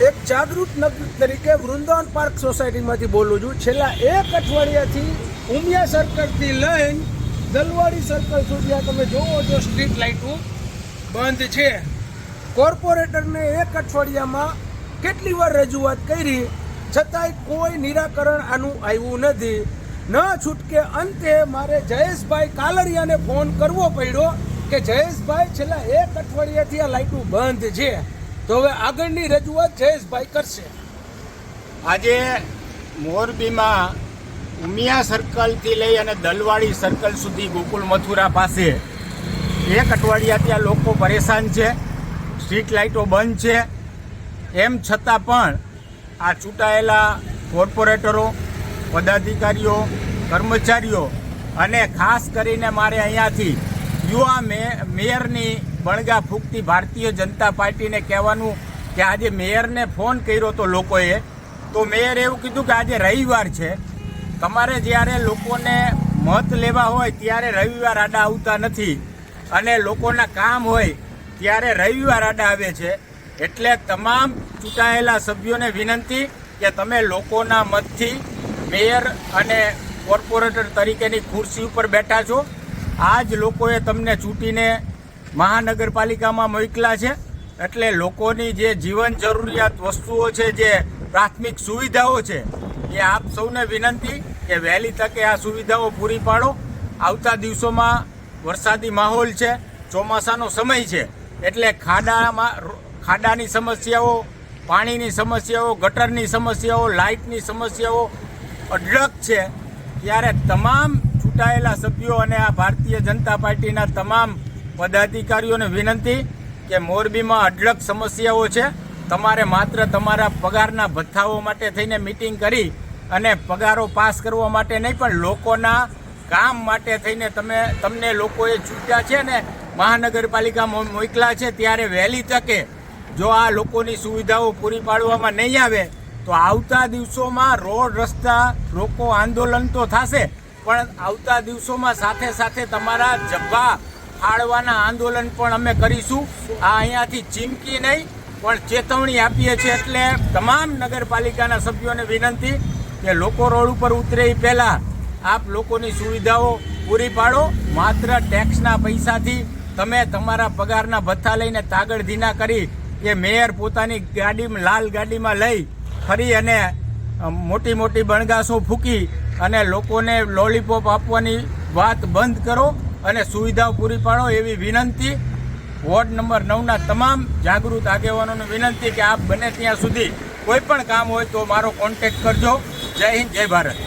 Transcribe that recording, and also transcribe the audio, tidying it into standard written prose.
એક જાગૃત નાગરિક તરીકે વૃંદાવન પાર્ક સોસાયટીમાંથી બોલું છું. છેલ્લા એક અઠવાડિયાથી ઉમિયા સર્કલથી લઈને દલવાડી સર્કલ સુધી આ તમે જોવો છો સ્ટ્રીટ લાઇટો બંધ છે. કોર્પોરેટરને એક અઠવાડિયામાં કેટલી વાર રજૂઆત કરી છતાંય કોઈ નિરાકરણ આનું આવ્યું નથી. ન છૂટકે અંતે મારે જયેશભાઈ કાલરિયાને ફોન કરવો પડ્યો કે જયેશભાઈ છેલ્લા એક અઠવાડિયાથી આ લાઇટો બંધ છે, તો હવે આગળની રજૂઆત જયેશભાઈ કરશે. આજે મોરબીમાં ઉમિયા સર્કલથી લઈ અને દલવાડી સર્કલ સુધી ગોકુલ મથુરા પાસે એક અઠવાડિયાથી આ લોકો પરેશાન છે. સ્ટ્રીટ લાઇટો બંધ છે. એમ છતાં પણ આ ચૂંટાયેલા કોર્પોરેટરો, પદાધિકારીઓ, કર્મચારીઓ અને ખાસ કરીને મારે અહીંયાથી યુવા મેયરની બણગા ફૂંકતી ભારતીય જનતા પાર્ટીને કહેવાનું કે આજે મેયરને ફોન કર્યો તો લોકોએ, તો મેયર એવું કીધું કે આજે રવિવાર છે, તમારે જ્યારે લોકોને મત લેવા હોય ત્યારે રવિવાર આડા આવતા નથી અને લોકોના કામ હોય ત્યારે રવિવાર આડા આવે છે. એટલે તમામ ચૂંટાયેલા સભ્યોને વિનંતી કે તમે લોકોના મતથી મેયર અને કોર્પોરેટર તરીકેની ખુરશી ઉપર બેઠા છો. આ જ લોકોએ તમને ચૂંટીને મહાનગરપાલિકામાં મોકલા છે. એટલે લોકોની જે જીવન જરૂરિયાત વસ્તુઓ છે, જે પ્રાથમિક સુવિધાઓ છે, એ આપ સૌને વિનંતી કે વહેલી તકે આ સુવિધાઓ પૂરી પાડો. આવતા દિવસોમાં વરસાદી માહોલ છે, ચોમાસાનો સમય છે, એટલે ખાડાની સમસ્યાઓ, પાણીની સમસ્યાઓ, ગટરની સમસ્યાઓ, લાઇટની સમસ્યાઓ અઢળક છે. ત્યારે તમામ ચૂંટાયેલા સભ્યો અને આ ભારતીય જનતા પાર્ટીના તમામ પદાધિકારીઓને વિનંતી કે મોરબીમાં અઢળક સમસ્યાઓ છે. તમારે માત્ર તમારા પગારના ભથ્થાઓ માટે થઈને મિટિંગ કરી અને પગારો પાસ કરવા માટે નહીં, પણ લોકોના કામ માટે થઈને તમને લોકોએ ચૂંટ્યા છે ને મહાનગરપાલિકામાં મોકલા છે. ત્યારે વહેલી તકે જો આ લોકોની સુવિધાઓ પૂરી પાડવામાં નહીં આવે તો આવતા દિવસોમાં રોડ રસ્તા રોકો આંદોલન તો થશે, પણ આવતા દિવસોમાં સાથે સાથે તમારા જબ્બા ફાળવાના આંદોલન પણ અમે કરીશું. આ અહીંયાથી ચીમકી નહીં પણ ચેતવણી આપીએ છીએ. એટલે તમામ નગરપાલિકાના સભ્યોને વિનંતી કે લોકો રોડ ઉપર ઉતરે એ પહેલાં આપ લોકોની સુવિધાઓ પૂરી પાડો. માત્ર ટેક્સના પૈસાથી તમે તમારા પગારના ભથ્થા લઈને તાગડ ધીના કરી કે મેયર પોતાની ગાડીમાં લાલ ગાડીમાં લઈ ફરી અને મોટી મોટી બણગાસો ફૂંકી અને લોકોને લોલીપોપ આપવાની વાત બંધ કરો અને સુવિધાઓ પૂરી પાડો એવી વિનંતી. વોર્ડ નંબર 9ના તમામ જાગૃત આગેવાનોને વિનંતી કે આપ બને ત્યાં સુધી કોઈ પણ કામ હોય તો મારો કોન્ટેક્ટ કરજો. જય હિન્દ, જય ભારત.